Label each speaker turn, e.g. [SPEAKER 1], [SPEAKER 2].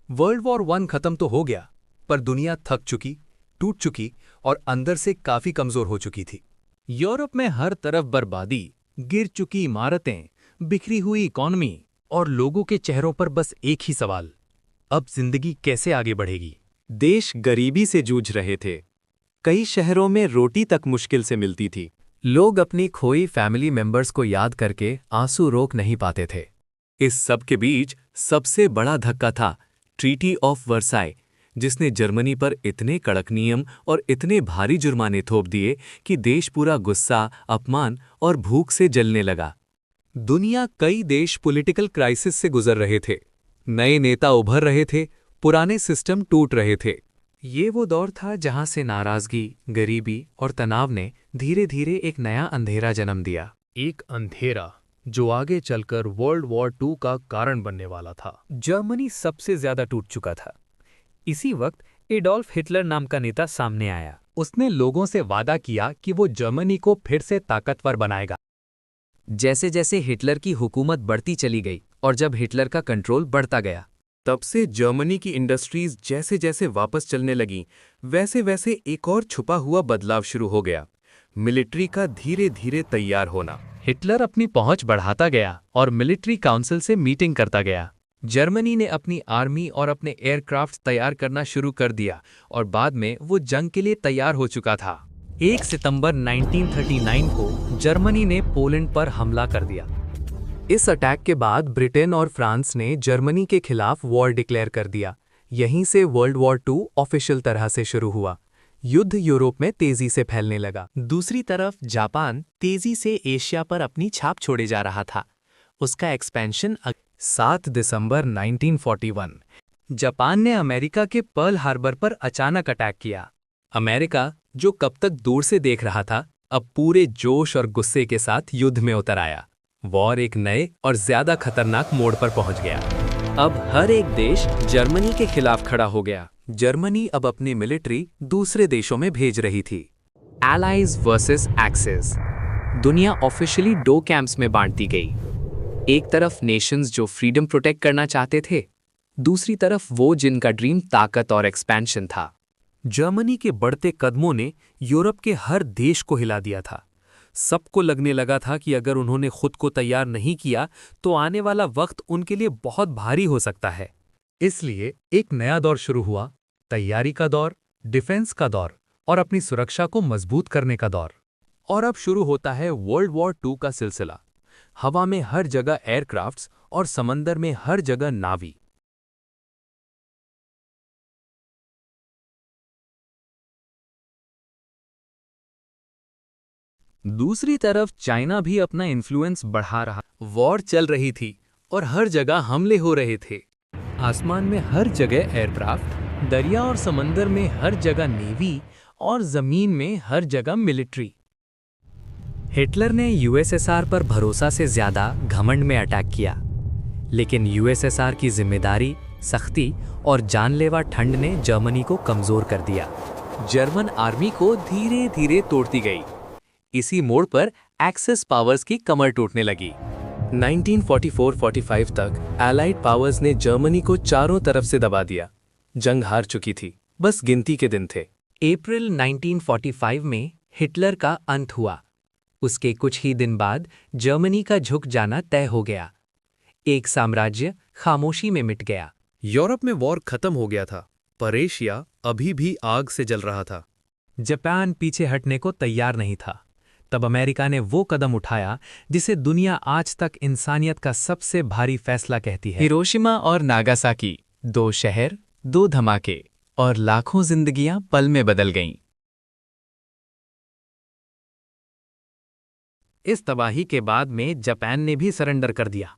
[SPEAKER 1] World war one खत्म तो हो गया, पर दुनिया थक चुकी, टूट चुकी और अंदर से काफी कमजोर हो चुकी थी। यूरोप में हर तरफ बर्बादी, गिर चुकी इमारतें, बिखरी हुई इकॉनमी और लोगों के चेहरों पर बस एक ही सवाल, अब जिंदगी कैसे आगे बढ़ेगी।
[SPEAKER 2] देश गरीबी से जूझ रहे थे। कई शहरों में रोटी तक मुश्किल से मिलती थी।
[SPEAKER 1] लोग अपनी खोई फैमिली मेंबर्स को याद करके आंसू रोक नहीं पाते थे।
[SPEAKER 2] इस सब के बीच सबसे बड़ा धक्का था ट्रीटी ऑफ वर्साई, जिसने जर्मनी पर इतने कड़क नियम और इतने भारी जुर्माने थोप दिए कि देश पूरा गुस्सा, अपमान और भूख से जलने लगा।
[SPEAKER 1] दुनिया कई देश पॉलिटिकल क्राइसिस से गुजर रहे थे, नए नेता उभर रहे थे, पुराने सिस्टम टूट रहे थे। ये वो दौर था जहां से नाराजगी, गरीबी और तनाव ने धीरे धीरे एक नया अंधेरा जन्म दिया। एक अंधेरा जो आगे चलकर वर्ल्ड वॉर II का कारण बनने वाला था। जर्मनी सबसे ज्यादा टूट चुका था। इसी वक्त एडोल्फ हिटलर नाम का नेता सामने आया। उसने लोगों से वादा किया कि वो जर्मनी को फिर से ताकतवर बनाएगा।
[SPEAKER 3] जैसे जैसे हिटलर की हुकूमत बढ़ती चली गई और जब हिटलर का कंट्रोल बढ़ता गया,
[SPEAKER 2] तब से जर्मनी की इंडस्ट्रीज जैसे जैसे वापस चलने लगीं, वैसे वैसे एक और छुपा हुआ बदलाव शुरू हो गया, मिलिट्री का धीरे धीरे तैयार होना।
[SPEAKER 1] हिटलर अपनी पहुंच बढ़ाता गया और मिलिट्री काउंसिल से मीटिंग करता गया। जर्मनी ने अपनी आर्मी और अपने एयरक्राफ्ट तैयार करना शुरू कर दिया और बाद में वो जंग के लिए तैयार हो चुका था। 1 सितंबर 1939 को जर्मनी ने पोलैंड पर हमला कर दिया। इस अटैक के बाद ब्रिटेन और फ्रांस ने जर्मनी के खिलाफ वॉर डिक्लेयर कर दिया। यहीं से वर्ल्ड वॉर II ऑफिशियल तरह से शुरू हुआ। युद्ध यूरोप में तेजी से फैलने लगा। दूसरी तरफ जापान तेजी से एशिया पर अपनी छाप छोड़े जा रहा था। उसका एक्सपेंशन 7 दिसंबर 1941 जापान ने अमेरिका के पर्ल हार्बर पर अचानक अटैक किया। अमेरिका, जो कब तक दूर से देख रहा था, अब पूरे जोश और गुस्से के साथ युद्ध में उतर आया। वॉर एक नए और ज्यादा खतरनाक मोड़ पर पहुंच गया।
[SPEAKER 2] अब हर एक देश जर्मनी के खिलाफ खड़ा हो गया।
[SPEAKER 1] जर्मनी अब अपनी मिलिट्री दूसरे देशों में भेज रही थी।
[SPEAKER 3] Allies versus axis. दुनिया ऑफिशियली 2 कैंप्स में बांटती गई। एक तरफ नेशंस जो फ्रीडम प्रोटेक्ट करना चाहते थे, दूसरी तरफ वो जिनका ड्रीम ताकत और एक्सपेंशन था।
[SPEAKER 1] जर्मनी के बढ़ते कदमों ने यूरोप के हर देश को हिला दिया था। सबको लगने लगा था कि अगर उन्होंने खुद को तैयार नहीं किया तो आने वाला वक्त उनके लिए बहुत भारी हो सकता है। इसलिए एक नया दौर शुरू हुआ, तैयारी का दौर, डिफेंस का दौर और अपनी सुरक्षा को मजबूत करने का दौर। और अब शुरू होता है वर्ल्ड वॉर II का सिलसिला। हवा में हर जगह एयरक्राफ्ट्स और समंदर में हर जगह नावी। दूसरी तरफ चाइना भी अपना इन्फ्लुएंस बढ़ा रहा। वॉर चल रही थी और हर जगह हमले हो रहे थे। आसमान में हर जगह एयरक्राफ्ट, दरिया और समंदर में हर जगह नेवी और जमीन में हर जगह मिलिट्री।
[SPEAKER 3] हिटलर ने यूएसएसआर पर भरोसा से ज्यादा घमंड में अटैक किया, लेकिन यूएसएसआर की जिम्मेदारी, सख्ती और जानलेवा ठंड ने जर्मनी को कमजोर कर दिया।
[SPEAKER 1] जर्मन आर्मी को धीरे धीरे तोड़ती गई। इसी मोड़ पर एक्सेस पावर्स की कमर टूटने लगी।
[SPEAKER 2] 1944-45 तक एलाइड पावर्स ने जर्मनी को चारों तरफ से दबा दिया। जंग हार चुकी थी, बस गिनती के दिन थे।
[SPEAKER 3] अप्रैल 1945 में हिटलर का अंत हुआ। उसके कुछ ही दिन बाद जर्मनी का झुक जाना तय हो गया। एक साम्राज्य खामोशी में मिट गया।
[SPEAKER 2] यूरोप में वॉर खत्म हो गया था, पर एशिया अभी भी आग से जल रहा था।
[SPEAKER 1] जापान पीछे हटने को तैयार नहीं था। तब अमेरिका ने वो कदम उठाया जिसे दुनिया आज तक इंसानियत का सबसे भारी फैसला कहती है। हिरोशिमा और नागासाकी, 2 शहर, 2 धमाके और लाखों जिंदगियां पल में बदल गईं। इस तबाही के बाद में जापान ने भी सरेंडर कर दिया।